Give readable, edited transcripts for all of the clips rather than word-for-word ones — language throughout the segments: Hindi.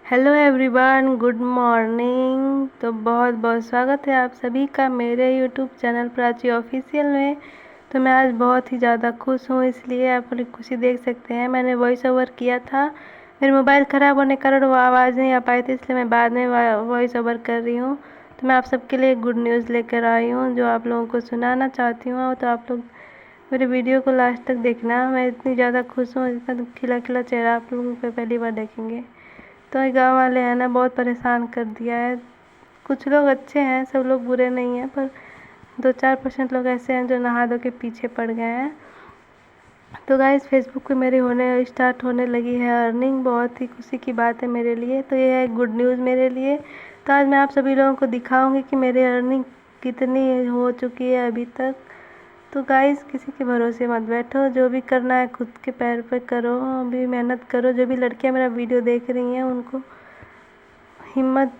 Hello everyone, good morning. तो बहुत बहुत स्वागत है आप सभी का मेरे यूट्यूब चैनल प्राची ऑफिशियल में। तो मैं आज बहुत ही ज़्यादा खुश हूँ, इसलिए आप अपनी खुशी देख सकते हैं। मैंने वॉइस ओवर किया था, मेरे मोबाइल ख़राब होने के कारण वो आवाज़ नहीं आ पाई थी, इसलिए मैं बाद में वॉइस ओवर कर रही हूँ। तो मैं आप सबके लिए गुड न्यूज़ लेकर आई हूँ जो आप लोगों को सुनाना चाहती हूँ। तो आप लोग मेरे वीडियो को लास्ट तक देखना। मैं इतनी ज़्यादा खुश हूँ, इतना खिला खिला चेहरा आप लोगों को पहली बार देखेंगे। तो ये गाँव वाले हैं ना, बहुत परेशान कर दिया है। कुछ लोग अच्छे हैं, सब लोग बुरे नहीं हैं, पर 2-4% लोग ऐसे हैं जो नहा धो के पीछे पड़ गए हैं। तो गाइस, फेसबुक पे मेरी स्टार्ट होने लगी है अर्निंग। बहुत ही खुशी की बात है मेरे लिए। तो ये है गुड न्यूज़ मेरे लिए। तो आज मैं आप सभी लोगों को दिखाऊंगी कि मेरी अर्निंग कितनी हो चुकी है अभी तक। तो गाइस, किसी के भरोसे मत बैठो, जो भी करना है खुद के पैर पे करो, अभी मेहनत करो। जो भी लड़कियां मेरा वीडियो देख रही हैं उनको हिम्मत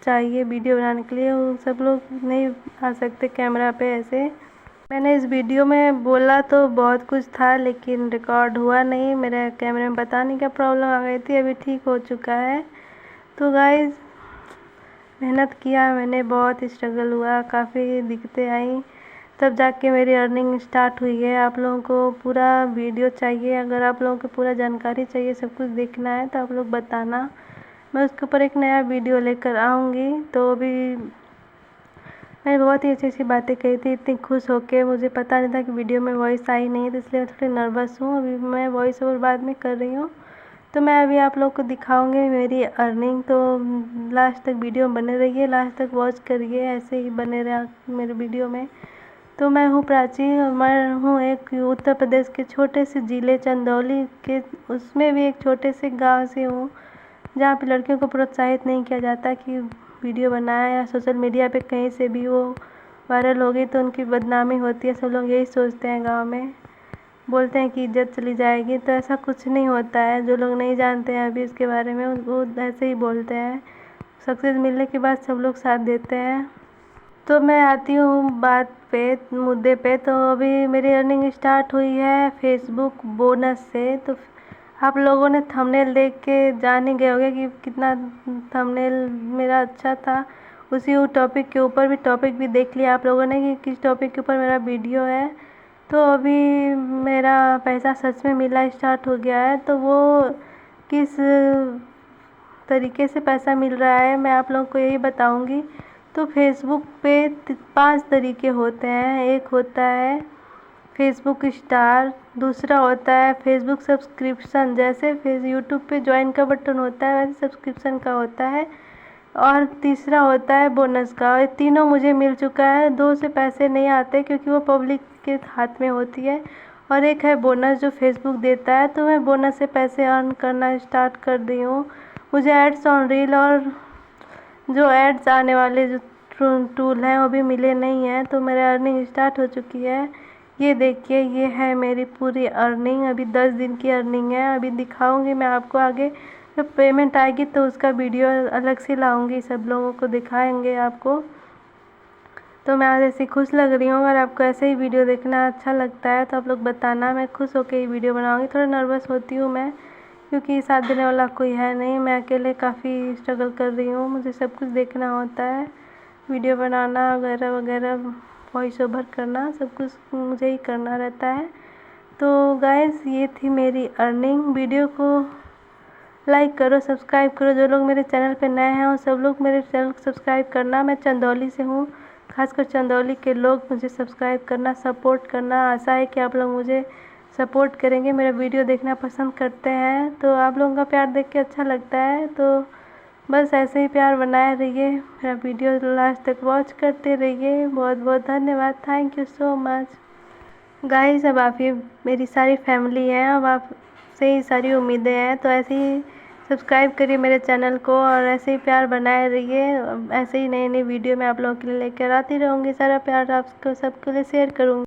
चाहिए वीडियो बनाने के लिए। वो सब लोग नहीं आ सकते कैमरा पे ऐसे। मैंने इस वीडियो में बोला तो बहुत कुछ था, लेकिन रिकॉर्ड हुआ नहीं। मेरे कैमरे में पता नहीं क्या प्रॉब्लम आ गई थी, अभी ठीक हो चुका है। तो गाइस, मेहनत किया मैंने, बहुत स्ट्रगल हुआ, काफ़ी दिक्कतें आई, तब जाके मेरी अर्निंग स्टार्ट हुई है। आप लोगों को पूरा वीडियो चाहिए, अगर आप लोगों को पूरा जानकारी चाहिए, सब कुछ देखना है तो आप लोग बताना, मैं उसके ऊपर एक नया वीडियो लेकर आऊँगी। तो अभी मैंने बहुत ही अच्छी अच्छी बातें कही थी, इतनी खुश होके। मुझे पता नहीं था कि वीडियो में वॉइस आई नहीं, तो इसलिए मैं थोड़ी नर्वस हूँ। अभी मैं वॉइस ओवर बाद में कर रही हूँ। तो मैं अभी आप लोग को दिखाऊंगी मेरी अर्निंग। तो लास्ट तक वीडियो में बने रहिए, लास्ट तक वॉच करिए, ऐसे ही बने रहा मेरे वीडियो में। तो मैं हूँ प्राची, और मैं हूँ एक उत्तर प्रदेश के छोटे से ज़िले चंदौली के, उसमें भी एक छोटे से गांव से हूँ, जहाँ पे लड़कियों को प्रोत्साहित नहीं किया जाता कि वीडियो बनाए, या सोशल मीडिया पे कहीं से भी वो वायरल हो गई तो उनकी बदनामी होती है। सब लोग यही सोचते हैं, गांव में बोलते हैं कि इज्जत चली जाएगी। तो ऐसा कुछ नहीं होता है। जो लोग नहीं जानते हैं अभी इसके बारे में, वो ऐसे ही बोलते हैं। सक्सेस मिलने के बाद सब लोग साथ देते हैं। तो मैं आती हूँ बात पे, मुद्दे पे। तो अभी मेरी अर्निंग स्टार्ट हुई है फेसबुक बोनस से। तो आप लोगों ने थंबनेल देख के जान ही गए होंगे कि कितना थंबनेल मेरा अच्छा था। उसी टॉपिक के ऊपर भी टॉपिक भी देख लिया आप लोगों ने कि किस टॉपिक के ऊपर मेरा वीडियो है। तो अभी मेरा पैसा सच में मिलना स्टार्ट हो गया है। तो वो किस तरीके से पैसा मिल रहा है मैं आप लोगों को यही बताऊंगी। तो फेसबुक पे 5 तरीके होते हैं। एक होता है फेसबुक स्टार, दूसरा होता है फेसबुक सब्सक्रिप्शन, जैसे फेस यूट्यूब पे ज्वाइन का बटन होता है वैसे सब्सक्रिप्शन का होता है, और तीसरा होता है बोनस का। ये तीनों मुझे मिल चुका है। 2 से पैसे नहीं आते क्योंकि वो पब्लिक के हाथ में होती है, और एक है बोनस जो फेसबुक देता है। तो मैं बोनस से पैसे अर्न करना स्टार्ट कर दी हूँ। मुझे एड्स ऑन रील और जो एड्स आने वाले जो टूल हैं वो भी मिले नहीं हैं। तो मेरी अर्निंग स्टार्ट हो चुकी है। ये देखिए, ये है मेरी पूरी अर्निंग। अभी 10 दिन की अर्निंग है। अभी दिखाऊंगी मैं आपको आगे, जब पेमेंट आएगी तो उसका वीडियो अलग से लाऊंगी, सब लोगों को दिखाएंगे आपको। तो मैं आज ऐसी खुश लग रही हूँ। अगर आपको ऐसे ही वीडियो देखना अच्छा लगता है तो आप लोग बताना, मैं खुश होकर ही वीडियो बनाऊँगी। थोड़ा नर्वस होती हूँ मैं, क्योंकि साथ देने वाला कोई है नहीं। मैं अकेले काफ़ी स्ट्रगल कर रही हूँ, मुझे सब कुछ देखना होता है, वीडियो बनाना वगैरह वगैरह, वॉइस ओवर करना, सब कुछ मुझे ही करना रहता है। तो गाइस, ये थी मेरी अर्निंग। वीडियो को लाइक करो, सब्सक्राइब करो। जो लोग मेरे चैनल पे नए हैं वो सब लोग मेरे चैनल को सब्सक्राइब करना। मैं चंदौली से हूँ, खासकर चंदौली के लोग मुझे सब्सक्राइब करना, सपोर्ट करना। आशा है कि आप लोग मुझे सपोर्ट करेंगे, मेरा वीडियो देखना पसंद करते हैं। तो आप लोगों का प्यार देख के अच्छा लगता है। तो बस ऐसे ही प्यार बनाए रहिए, मेरा वीडियो लास्ट तक वॉच करते रहिए। बहुत बहुत धन्यवाद, thank you so much guys. अब आप ही मेरी सारी फैमिली है, अब आप से ही सारी उम्मीदें हैं। तो ऐसे ही सब्सक्राइब करिए मेरे चैनल को, और ऐसे ही प्यार बनाए रहिए। ऐसे ही नई नई वीडियो मैं आप लोगों के लिए लेकर आती रहूँगी। सारा प्यार आपको सबके लिए शेयर करूँगी।